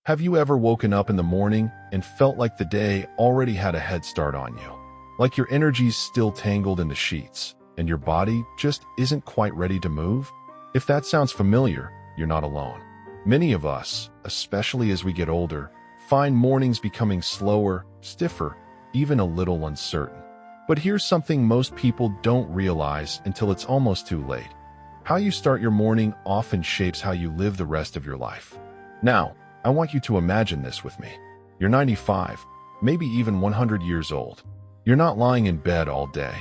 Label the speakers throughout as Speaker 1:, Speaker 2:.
Speaker 1: Have you ever woken up in the morning and felt like the day already had a head start on you? Like your energy's still tangled in the sheets, and your body just isn't quite ready to move? If that sounds familiar, you're not alone. Many of us, especially as we get older, find mornings becoming slower, stiffer, even a little uncertain. But here's something most people don't realize until it's almost too late. How you start your morning often shapes how you live the rest of your life. Now, I want you to imagine this with me. You're 95, maybe even 100 years old. You're not lying in bed all day.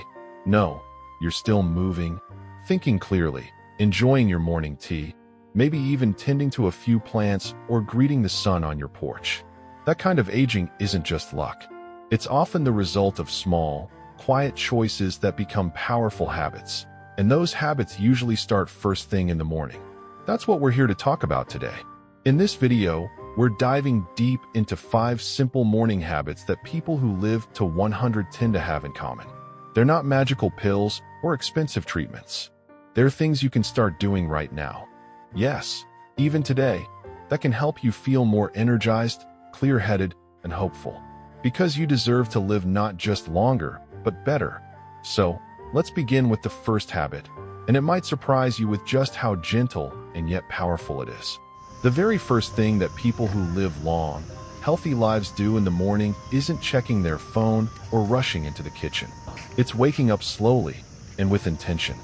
Speaker 1: No, you're still moving, thinking clearly, enjoying your morning tea, maybe even tending to a few plants or greeting the sun on your porch. That kind of aging isn't just luck. It's often the result of small, quiet choices that become powerful habits. And those habits usually start first thing in the morning. That's what we're here to talk about today. In this video, we're diving deep into 5 simple morning habits that people who live to 100 tend to have in common. They're not magical pills or expensive treatments. They're things you can start doing right now. Yes, even today, that can help you feel more energized, clear-headed, and hopeful. Because you deserve to live not just longer, but better. So, let's begin with the first habit, and it might surprise you with just how gentle and yet powerful it is. The very first thing that people who live long, healthy lives do in the morning isn't checking their phone or rushing into the kitchen. It's waking up slowly and with intention.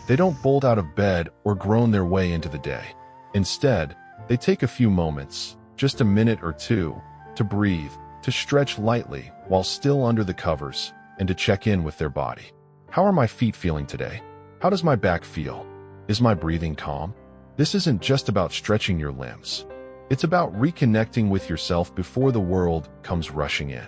Speaker 1: They don't bolt out of bed or groan their way into the day. Instead, they take a few moments, just a minute or two, to breathe, to stretch lightly while still under the covers, and to check in with their body. How are my feet feeling today? How does my back feel? Is my breathing calm? This isn't just about stretching your limbs. It's about reconnecting with yourself before the world comes rushing in.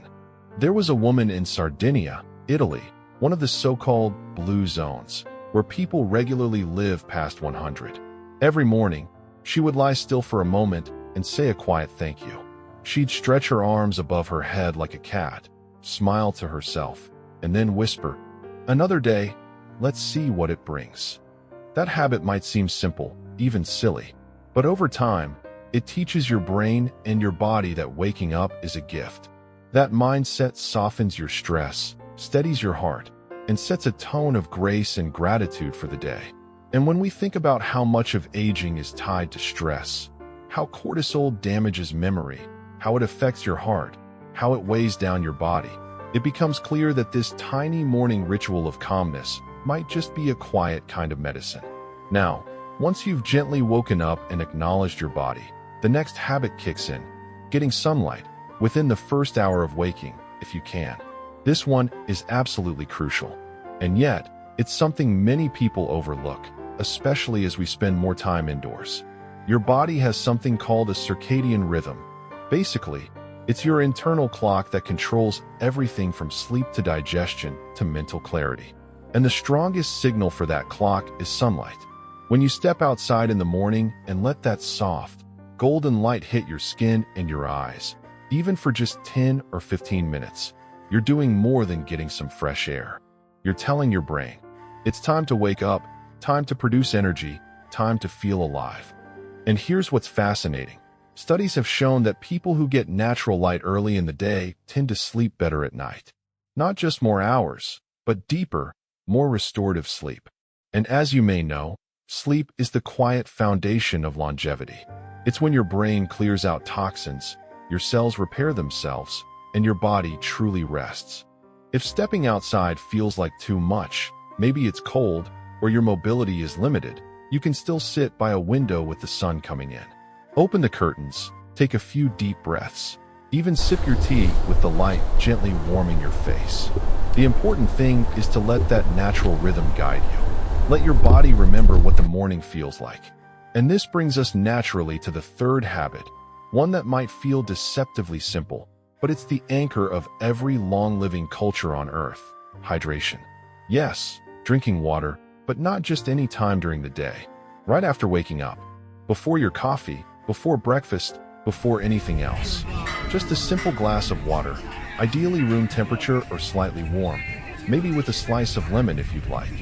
Speaker 1: There was a woman in Sardinia, Italy, one of the so-called blue zones, where people regularly live past 100. Every morning, she would lie still for a moment and say a quiet thank you. She'd stretch her arms above her head like a cat, smile to herself, and then whisper, "Another day, let's see what it brings." That habit might seem simple, even silly, but over time, it teaches your brain and your body that waking up is a gift. That mindset softens your stress, steadies your heart, and sets a tone of grace and gratitude for the day. And when we think about how much of aging is tied to stress, how cortisol damages memory, how it affects your heart, how it weighs down your body, it becomes clear that this tiny morning ritual of calmness might just be a quiet kind of medicine. Now, once you've gently woken up and acknowledged your body, the next habit kicks in, getting sunlight within the first hour of waking, if you can. This one is absolutely crucial. And yet, it's something many people overlook, especially as we spend more time indoors. Your body has something called a circadian rhythm. Basically, it's your internal clock that controls everything from sleep to digestion to mental clarity. And the strongest signal for that clock is sunlight. When you step outside in the morning and let that soft, golden light hit your skin and your eyes, even for just 10 or 15 minutes, you're doing more than getting some fresh air. You're telling your brain, it's time to wake up, time to produce energy, time to feel alive. And here's what's fascinating. Studies have shown that people who get natural light early in the day tend to sleep better at night. Not just more hours, but deeper, more restorative sleep. And as you may know, sleep is the quiet foundation of longevity. It's when your brain clears out toxins, your cells repair themselves, and your body truly rests. If stepping outside feels like too much, maybe it's cold, or your mobility is limited, you can still sit by a window with the sun coming in. Open the curtains, take a few deep breaths, even sip your tea with the light gently warming your face. The important thing is to let that natural rhythm guide you. Let your body remember what the morning feels like. And this brings us naturally to the third habit, one that might feel deceptively simple, but it's the anchor of every long-living culture on Earth: hydration. Yes, drinking water, but not just any time during the day. Right after waking up, before your coffee, before breakfast, before anything else. Just a simple glass of water, ideally room temperature or slightly warm, maybe with a slice of lemon if you'd like.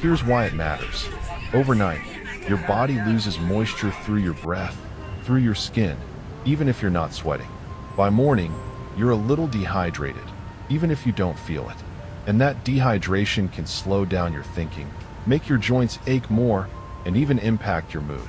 Speaker 1: Here's why it matters. Overnight, your body loses moisture through your breath, through your skin, even if you're not sweating. By morning, you're a little dehydrated, even if you don't feel it. And that dehydration can slow down your thinking, make your joints ache more, and even impact your mood.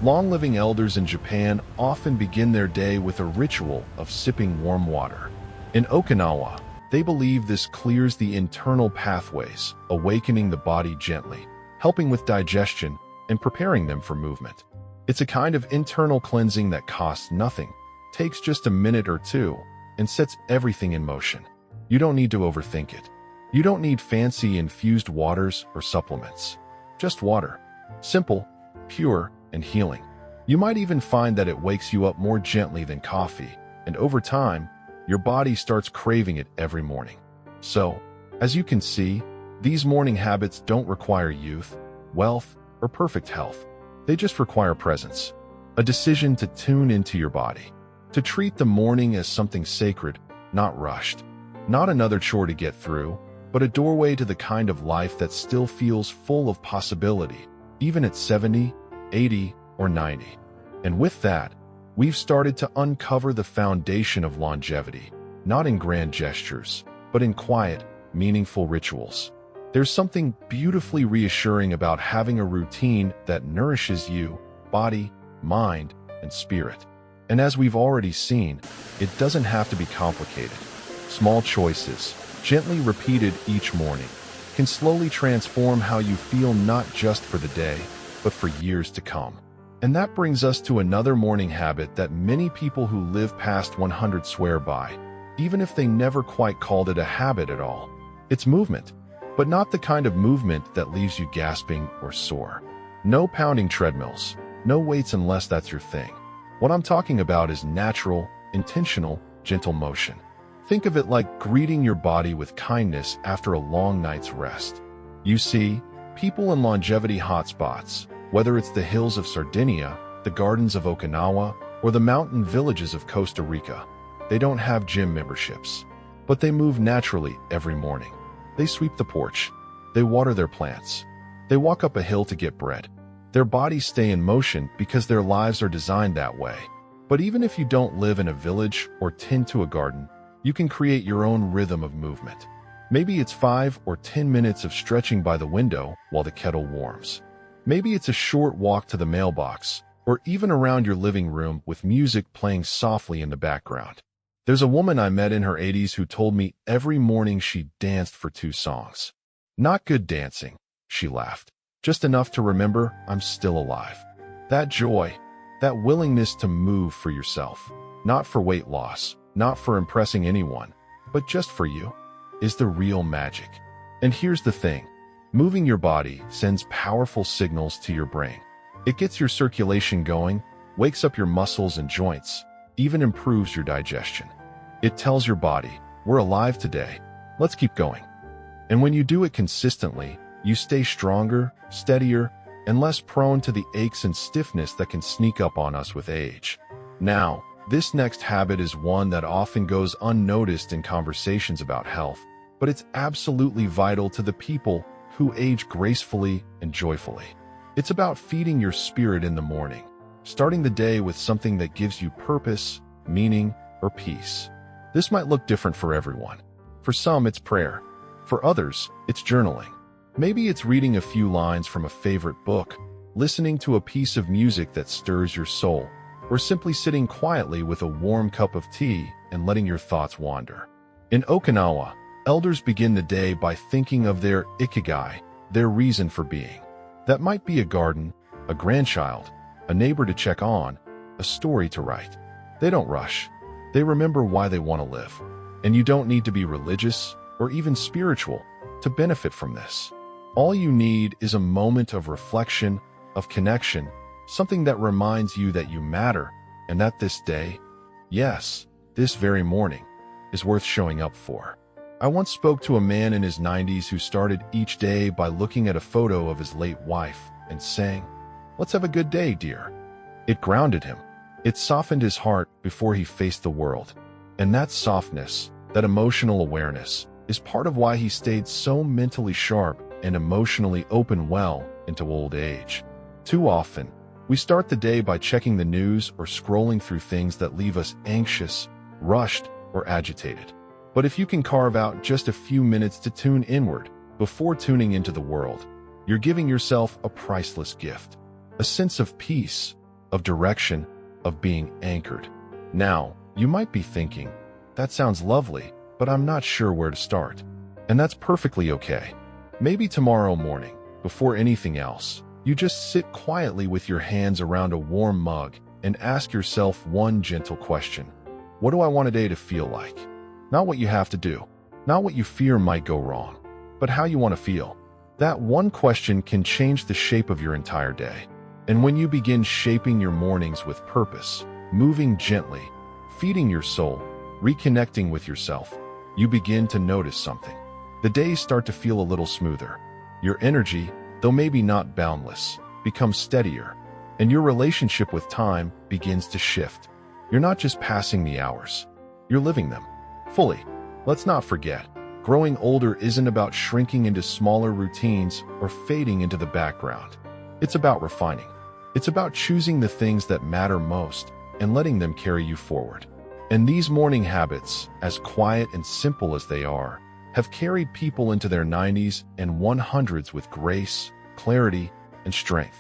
Speaker 1: Long-living elders in Japan often begin their day with a ritual of sipping warm water. In Okinawa, they believe this clears the internal pathways, awakening the body gently, helping with digestion, and preparing them for movement. It's a kind of internal cleansing that costs nothing, takes just a minute or two, and sets everything in motion. You don't need to overthink it. You don't need fancy infused waters or supplements. Just water. Simple, pure, and healing. You might even find that it wakes you up more gently than coffee, and over time, your body starts craving it every morning. So, as you can see, these morning habits don't require youth, wealth, or perfect health. They just require presence, a decision to tune into your body, to treat the morning as something sacred, not rushed, not another chore to get through, but a doorway to the kind of life that still feels full of possibility, even at 70, 80, or 90. And with that, we've started to uncover the foundation of longevity, not in grand gestures, but in quiet, meaningful rituals. There's something beautifully reassuring about having a routine that nourishes you, body, mind, and spirit. And as we've already seen, it doesn't have to be complicated. Small choices, gently repeated each morning, can slowly transform how you feel not just for the day, but for years to come. And that brings us to another morning habit that many people who live past 100 swear by, even if they never quite called it a habit at all. It's movement, but not the kind of movement that leaves you gasping or sore. No pounding treadmills, no weights unless that's your thing. What I'm talking about is natural, intentional, gentle motion. Think of it like greeting your body with kindness after a long night's rest. You see, people in longevity hotspots, whether it's the hills of Sardinia, the gardens of Okinawa, or the mountain villages of Costa Rica, they don't have gym memberships, but they move naturally every morning. They sweep the porch. They water their plants. They walk up a hill to get bread. Their bodies stay in motion because their lives are designed that way. But even if you don't live in a village or tend to a garden, you can create your own rhythm of movement. Maybe it's 5 or 10 minutes of stretching by the window while the kettle warms. Maybe it's a short walk to the mailbox, or even around your living room with music playing softly in the background. There's a woman I met in her 80s who told me every morning she danced for 2 songs. Not good dancing, she laughed. Just enough to remember I'm still alive. That joy, that willingness to move for yourself, not for weight loss, not for impressing anyone, but just for you, is the real magic. And here's the thing. Moving your body sends powerful signals to your brain. It gets your circulation going, wakes up your muscles and joints, even improves your digestion. It tells your body, we're alive today, let's keep going. And when you do it consistently, you stay stronger, steadier, and less prone to the aches and stiffness that can sneak up on us with age. Now, this next habit is one that often goes unnoticed in conversations about health, but it's absolutely vital to the people who age gracefully and joyfully. It's about feeding your spirit in the morning, starting the day with something that gives you purpose, meaning, or peace. This might look different for everyone. For some, it's prayer. For others, it's journaling. Maybe it's reading a few lines from a favorite book, listening to a piece of music that stirs your soul, or simply sitting quietly with a warm cup of tea and letting your thoughts wander. In Okinawa, elders begin the day by thinking of their ikigai, their reason for being. That might be a garden, a grandchild, a neighbor to check on, a story to write. They don't rush. They remember why they want to live. And you don't need to be religious or even spiritual to benefit from this. All you need is a moment of reflection, of connection, something that reminds you that you matter and that this day, yes, this very morning, is worth showing up for. I once spoke to a man in his 90s who started each day by looking at a photo of his late wife and saying, "Let's have a good day, dear." It grounded him. It softened his heart before he faced the world. And that softness, that emotional awareness, is part of why he stayed so mentally sharp and emotionally open well into old age. Too often, We start the day by checking the news or scrolling through things that leave us anxious, rushed, or agitated. But if you can carve out just a few minutes to tune inward before tuning into the world, you're giving yourself a priceless gift. A sense of peace, of direction, of being anchored. Now, you might be thinking, that sounds lovely, but I'm not sure where to start. And that's perfectly okay. Maybe tomorrow morning, before anything else, you just sit quietly with your hands around a warm mug and ask yourself one gentle question. What do I want a day to feel like? Not what you have to do, not what you fear might go wrong, but how you want to feel. That one question can change the shape of your entire day. And when you begin shaping your mornings with purpose, moving gently, feeding your soul, reconnecting with yourself, you begin to notice something. The days start to feel a little smoother. Your energy, though maybe not boundless, becomes steadier, and your relationship with time begins to shift. You're not just passing the hours, you're living them fully. Let's not forget, growing older isn't about shrinking into smaller routines or fading into the background. It's about refining. It's about choosing the things that matter most and letting them carry you forward. And these morning habits, as quiet and simple as they are, have carried people into their 90s and 100s with grace, clarity, and strength.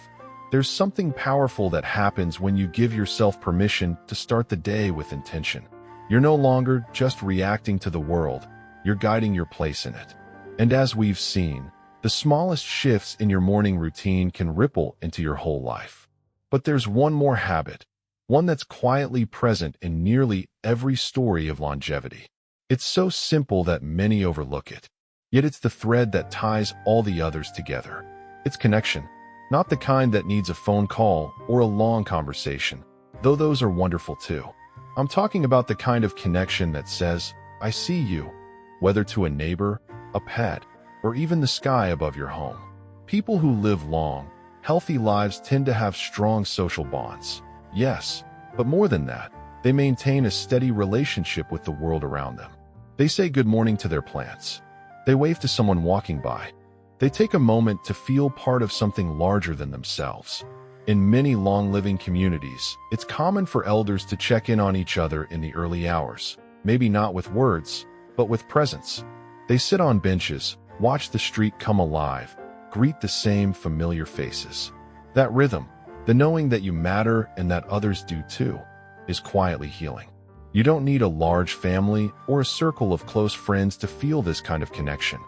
Speaker 1: There's something powerful that happens when you give yourself permission to start the day with intention. You're no longer just reacting to the world, you're guiding your place in it. And as we've seen, the smallest shifts in your morning routine can ripple into your whole life. But there's one more habit, one that's quietly present in nearly every story of longevity. It's so simple that many overlook it, yet it's the thread that ties all the others together. It's connection, not the kind that needs a phone call or a long conversation, though those are wonderful too. I'm talking about the kind of connection that says, I see you, whether to a neighbor, a pet, or even the sky above your home. People who live long, healthy lives tend to have strong social bonds. Yes, but more than that, they maintain a steady relationship with the world around them. They say good morning to their plants. They wave to someone walking by. They take a moment to feel part of something larger than themselves. In many long-living communities, it's common for elders to check in on each other in the early hours, maybe not with words, but with presence. They sit on benches, watch the street come alive, greet the same familiar faces. That rhythm, the knowing that you matter and that others do too, is quietly healing. You don't need a large family or a circle of close friends to feel this kind of connection.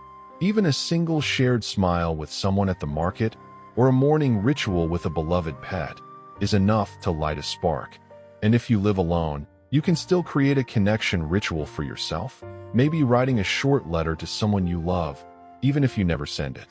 Speaker 1: Even a single shared smile with someone at the market or a morning ritual with a beloved pet is enough to light a spark. And if you live alone, you can still create a connection ritual for yourself, maybe writing a short letter to someone you love, even if you never send it.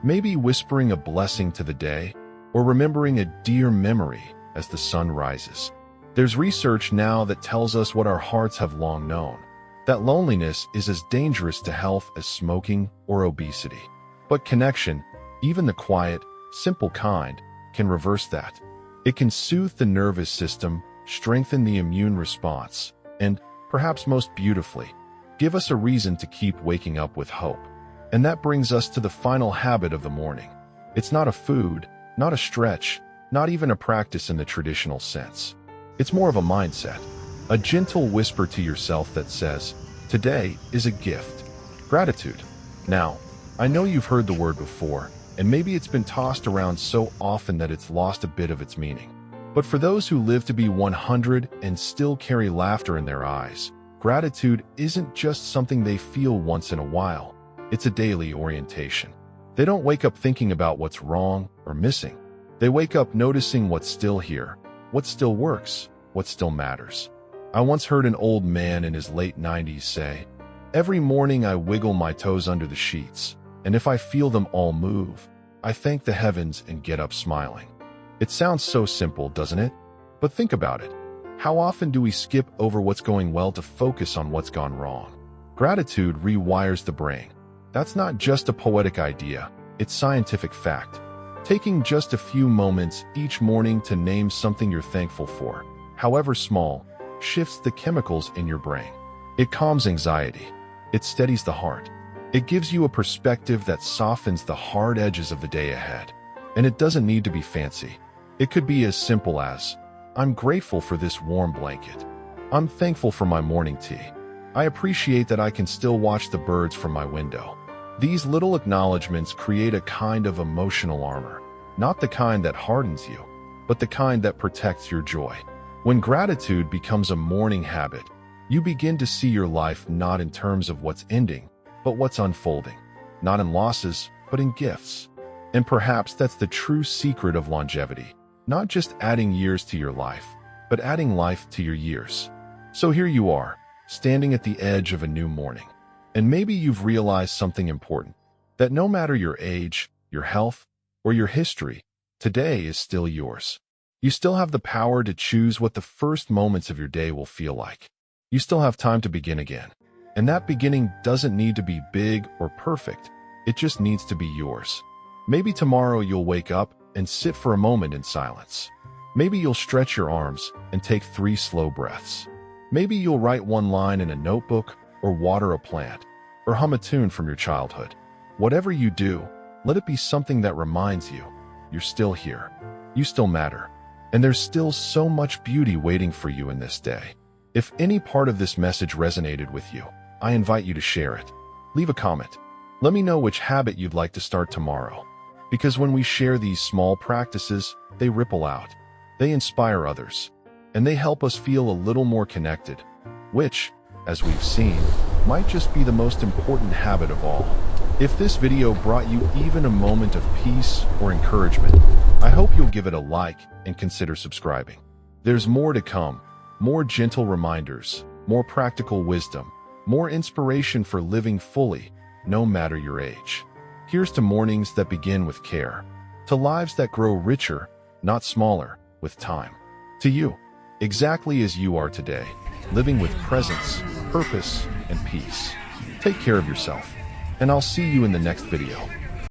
Speaker 1: Maybe whispering a blessing to the day, or remembering a dear memory as the sun rises. There's research now that tells us what our hearts have long known, that loneliness is as dangerous to health as smoking or obesity. But connection, even the quiet, simple kind, can reverse that. It can soothe the nervous system, strengthen the immune response, and, perhaps most beautifully, give us a reason to keep waking up with hope. And that brings us to the final habit of the morning. It's not a food, not a stretch, not even a practice in the traditional sense. It's more of a mindset, a gentle whisper to yourself that says, today is a gift. Gratitude. Now, I know you've heard the word before, and maybe it's been tossed around so often that it's lost a bit of its meaning. But for those who live to be 100 and still carry laughter in their eyes, gratitude isn't just something they feel once in a while. It's a daily orientation. They don't wake up thinking about what's wrong or missing. They wake up noticing what's still here, what still works, what still matters. I once heard an old man in his late 90s say, "Every morning I wiggle my toes under the sheets, and if I feel them all move, I thank the heavens and get up smiling." It sounds so simple, doesn't it? But think about it. How often do we skip over what's going well to focus on what's gone wrong? Gratitude rewires the brain. That's not just a poetic idea, it's scientific fact. Taking just a few moments each morning to name something you're thankful for, however small, shifts the chemicals in your brain. It calms anxiety. It steadies the heart. It gives you a perspective that softens the hard edges of the day ahead. And it doesn't need to be fancy. It could be as simple as, I'm grateful for this warm blanket. I'm thankful for my morning tea. I appreciate that I can still watch the birds from my window. These little acknowledgments create a kind of emotional armor, not the kind that hardens you, but the kind that protects your joy. When gratitude becomes a morning habit, you begin to see your life not in terms of what's ending, but what's unfolding, not in losses, but in gifts. And perhaps that's the true secret of longevity, not just adding years to your life, but adding life to your years. So here you are, standing at the edge of a new morning. And maybe you've realized something important, that no matter your age, your health, or your history, today is still yours. You still have the power to choose what the first moments of your day will feel like. You still have time to begin again. And that beginning doesn't need to be big or perfect. It just needs to be yours. Maybe tomorrow you'll wake up and sit for a moment in silence. Maybe you'll stretch your arms and take 3 slow breaths. Maybe you'll write one line in a notebook, or water a plant, or hum a tune from your childhood. Whatever you do, let it be something that reminds you, you're still here. You still matter. And there's still so much beauty waiting for you in this day. If any part of this message resonated with you, I invite you to share it. Leave a comment. Let me know which habit you'd like to start tomorrow. Because when we share these small practices, they ripple out. They inspire others. And they help us feel a little more connected, which, as we've seen, might just be the most important habit of all. If this video brought you even a moment of peace or encouragement, I hope you'll give it a like and consider subscribing. There's more to come, more gentle reminders, more practical wisdom, more inspiration for living fully, no matter your age. Here's to mornings that begin with care, to lives that grow richer, not smaller, with time. To you, exactly as you are today, living with presence, purpose, and peace. Take care of yourself, and I'll see you in the next video.